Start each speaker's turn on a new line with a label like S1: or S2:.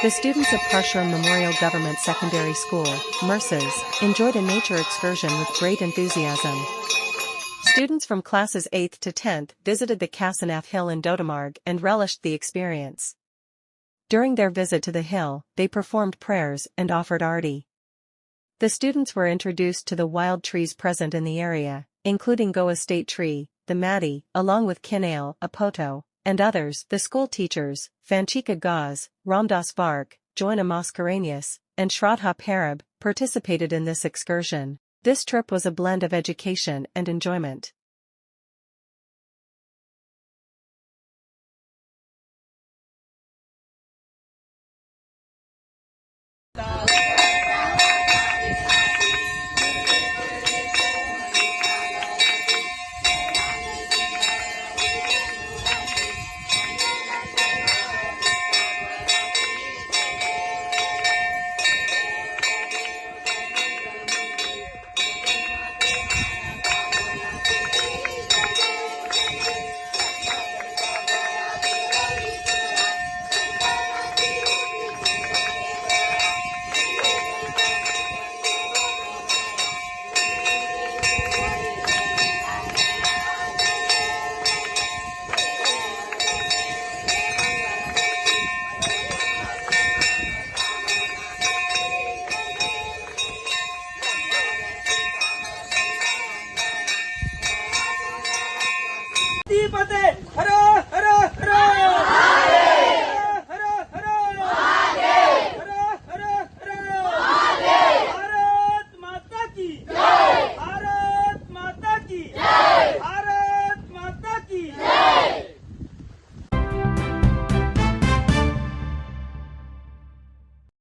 S1: The students of Parshuram Memorial Government Secondary School, MERSES, enjoyed a nature excursion with great enthusiasm. Students from classes 8th to 10th visited the Kasinath hill in Dodamarg and relished the experience. During their visit to the hill, they performed prayers and offered arti. The students were introduced to the wild trees present in the area, including Goa State Tree, the Mati, along with Kinale, Apoto, and others. The school teachers, Fanchika Gaz, Ramdas Vark, Joina Mascarenhas, and Shraddha Parab, participated in this excursion. This trip was a blend of education and enjoyment.